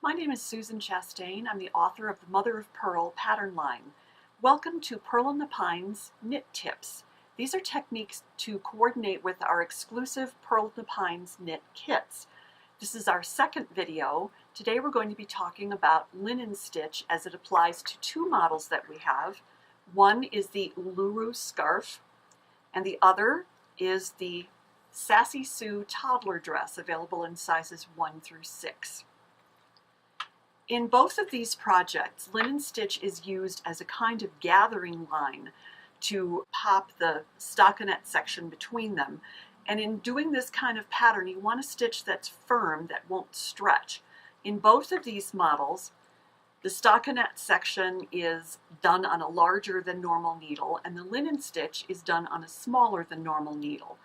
My name is Susan Chastain. I'm the author of the Mother of Purl pattern line. Welcome to Purl in the Pines Knit Tips. These are techniques to coordinate with our exclusive Purl in the Pines knit kits. This is our second video. Today we're going to be talking about linen stitch as it applies to two models that we have. One is the Uluru scarf and the other is the Sassy Sue toddler dress, available in sizes 1 through 6. In both of these projects, linen stitch is used as a kind of gathering line to pop the stockinette section between them. And in doing this kind of pattern, you want a stitch that's firm, that won't stretch. In both of these models, the stockinette section is done on a larger than normal needle, and the linen stitch is done on a smaller than normal needle.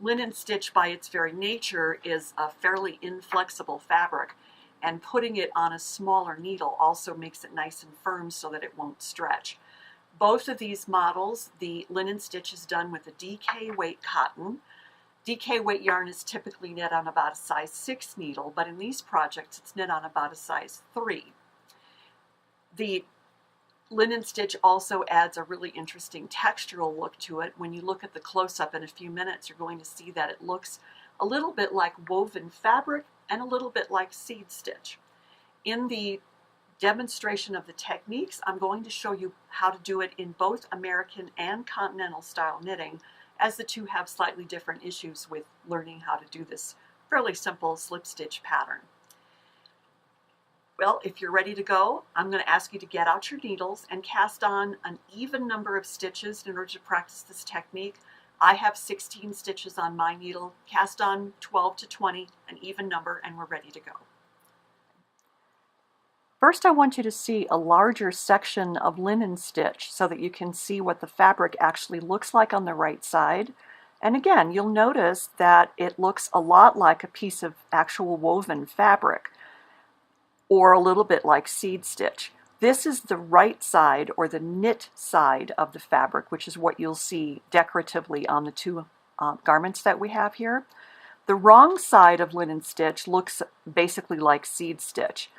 Linen stitch, by its very nature, is a fairly inflexible fabric, and putting it on a smaller needle also makes it nice and firm so that it won't stretch. Both of these models, the linen stitch is done with a DK weight cotton. DK weight yarn is typically knit on about a size 6 needle, but in these projects it's knit on about a size 3. The linen stitch also adds a really interesting textural look to it. When you look at the close-up in a few minutes, you're going to see that it looks a little bit like woven fabric and a little bit like seed stitch. In the demonstration of the techniques, I'm going to show you how to do it in both American and Continental style knitting, as the two have slightly different issues with learning how to do this fairly simple slip stitch pattern. Well, if you're ready to go, I'm going to ask you to get out your needles and cast on an even number of stitches in order to practice this technique. I have 16 stitches on my needle. Cast on 12 to 20, an even number, and we're ready to go. First, I want you to see a larger section of linen stitch so that you can see what the fabric actually looks like on the right side. And again, you'll notice that it looks a lot like a piece of actual woven fabric, or a little bit like seed stitch. This is the right side, or the knit side of the fabric, which is what you'll see decoratively on the two garments that we have here. The wrong side of linen stitch looks basically like seed stitch.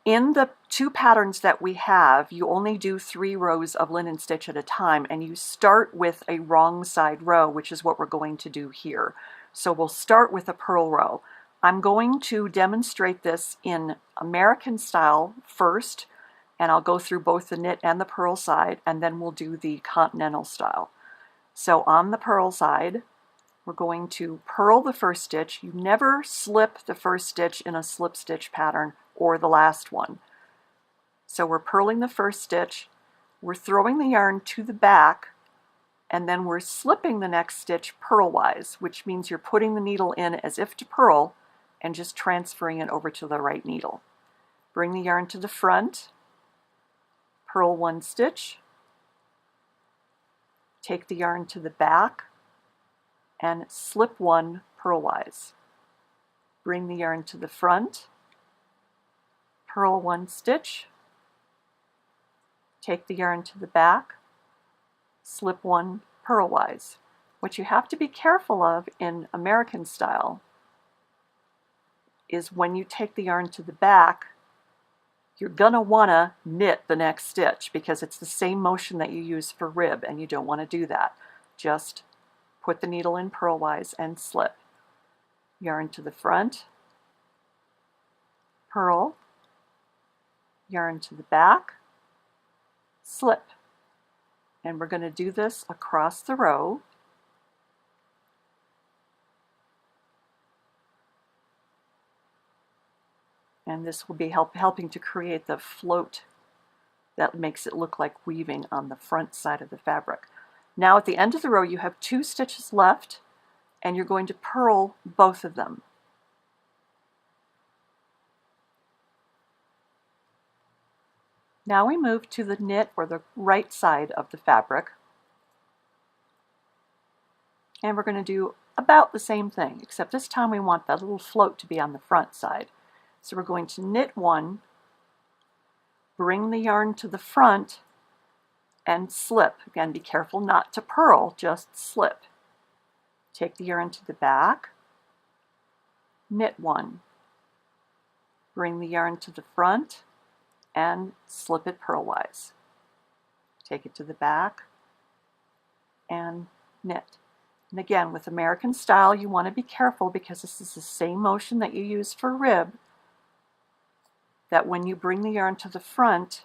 In the two patterns that we have, you only do 3 rows of linen stitch at a time, and you start with a wrong side row, which is what we're going to do here. So we'll start with a purl row. I'm going to demonstrate this in American style first, and I'll go through both the knit and the purl side, and then we'll do the continental style. So on the purl side, we're going to purl the first stitch. You never slip the first stitch in a slip stitch pattern or the last one. So we're purling the first stitch, we're throwing the yarn to the back, and then we're slipping the next stitch purlwise, which means you're putting the needle in as if to purl and just transferring it over to the right needle. Bring the yarn to the front, purl 1 stitch, take the yarn to the back, and slip 1 purlwise. Bring the yarn to the front, purl 1 stitch, take the yarn to the back, slip 1 purlwise. What you have to be careful of in American style is when you take the yarn to the back, you're going to want to knit the next stitch because it's the same motion that you use for rib, and you don't want to do that. Just put the needle in purlwise and slip. Yarn to the front, purl, yarn to the back, slip. And we're going to do this across the row. And this will be helping to create the float that makes it look like weaving on the front side of the fabric. Now at the end of the row you have 2 stitches left, and you're going to purl both of them. Now we move to the knit, or the right side of the fabric, and we're going to do about the same thing, except this time we want that little float to be on the front side. So we're going to knit 1, bring the yarn to the front, and slip. Again, be careful not to purl, just slip. Take the yarn to the back, knit 1, Bring the yarn to the front and slip it purlwise. Take it to the back and knit. And again, with American style, you want to be careful because this is the same motion that you use for rib, that when you bring the yarn to the front,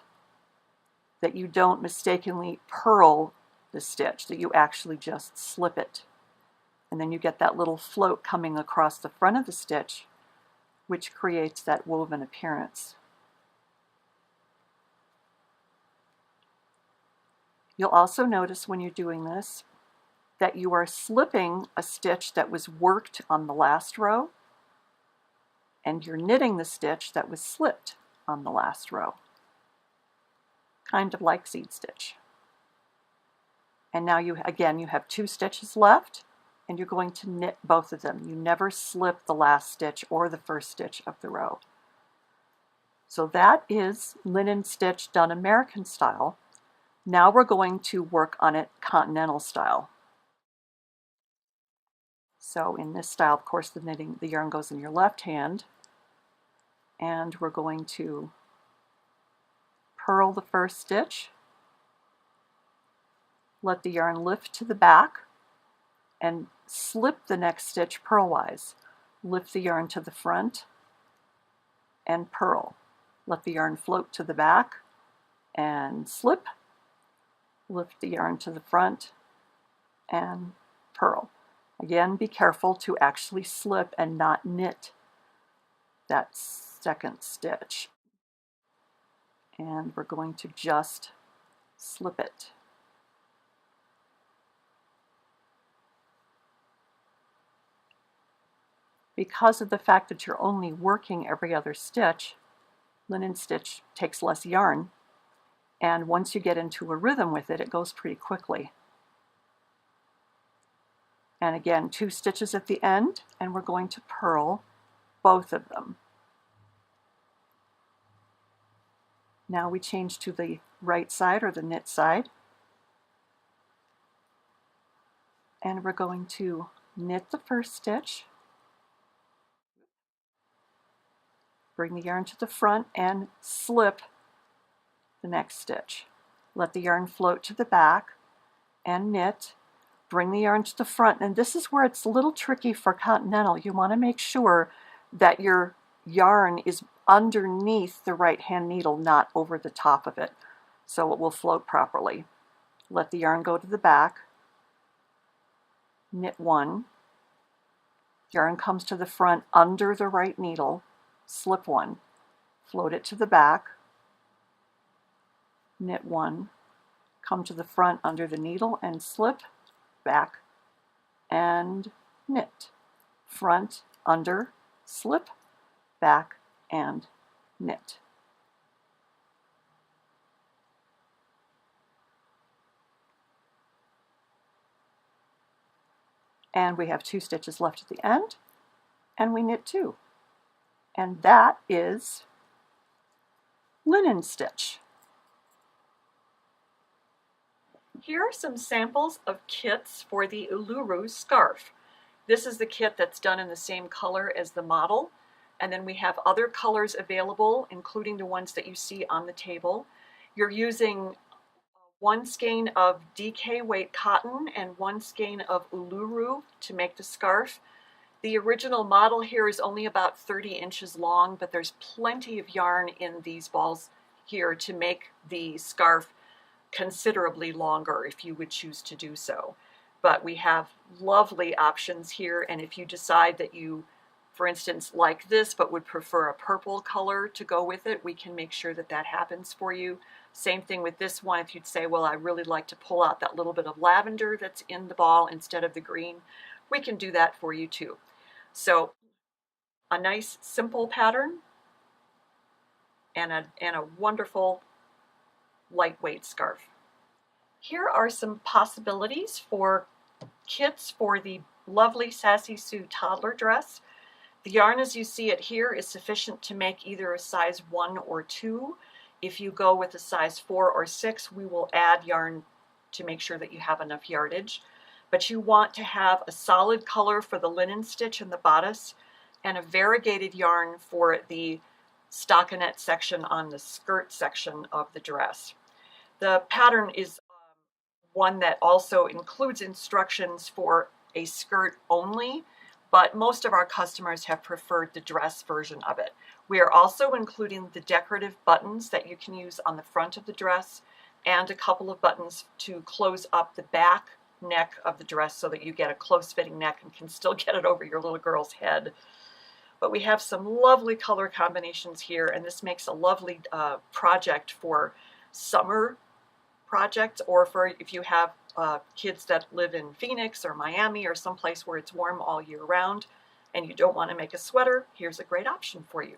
that you don't mistakenly purl the stitch, that you actually just slip it. And then you get that little float coming across the front of the stitch, which creates that woven appearance. You'll also notice when you're doing this that you are slipping a stitch that was worked on the last row, and you're knitting the stitch that was slipped on the last row. Kind of like seed stitch. And now you have 2 stitches left, and you're going to knit both of them. You never slip the last stitch or the first stitch of the row. So that is linen stitch done American style. Now we're going to work on it continental style. So in this style, of course, the yarn goes in your left hand, and we're going to purl the first stitch, let the yarn lift to the back, and slip the next stitch purlwise. Lift the yarn to the front and purl. Let the yarn float to the back and slip. Lift the yarn to the front and purl. Again, be careful to actually slip and not knit that second stitch. And we're going to just slip it. Because of the fact that you're only working every other stitch, linen stitch takes less yarn, and once you get into a rhythm with it, it goes pretty quickly. And again, 2 stitches at the end, and we're going to purl both of them. Now we change to the right side, or the knit side, and we're going to knit the first stitch, bring the yarn to the front and slip the next stitch. Let the yarn float to the back and knit. Bring the yarn to the front, and this is where it's a little tricky for continental. You want to make sure that your yarn is underneath the right hand needle, not over the top of it, so it will float properly. Let the yarn go to the back, knit 1, yarn comes to the front under the right needle, slip 1, float it to the back, knit 1, come to the front under the needle and slip, back and knit, front, under, slip, back and knit. And we have 2 stitches left at the end, and we knit 2. And that is linen stitch. Here are some samples of kits for the Uluru scarf. This is the kit that's done in the same color as the model, and then we have other colors available, including the ones that you see on the table. You're using 1 skein of DK weight cotton and 1 skein of Uluru to make the scarf. The original model here is only about 30 inches long, but there's plenty of yarn in these balls here to make the scarf considerably longer if you would choose to do so. But we have lovely options here, and if you decide that you, for instance, like this but would prefer a purple color to go with it, we can make sure that that happens for you. Same thing with this one. If you'd say, well, I really like to pull out that little bit of lavender that's in the ball instead of the green, we can do that for you too. So a nice simple pattern and a wonderful lightweight scarf. Here are some possibilities for kits for the lovely Sassy Sue toddler dress. The yarn as you see it here is sufficient to make either a size 1 or 2. If you go with a size 4 or 6, we will add yarn to make sure that you have enough yardage. But you want to have a solid color for the linen stitch and the bodice, and a variegated yarn for the stockinette section on the skirt section of the dress. The pattern is one that also includes instructions for a skirt only, but most of our customers have preferred the dress version of it. We are also including the decorative buttons that you can use on the front of the dress and a couple of buttons to close up the back neck of the dress so that you get a close-fitting neck and can still get it over your little girl's head. But we have some lovely color combinations here, and this makes a lovely project for summer projects, or for if you have kids that live in Phoenix or Miami or someplace where it's warm all year round and you don't want to make a sweater, here's a great option for you.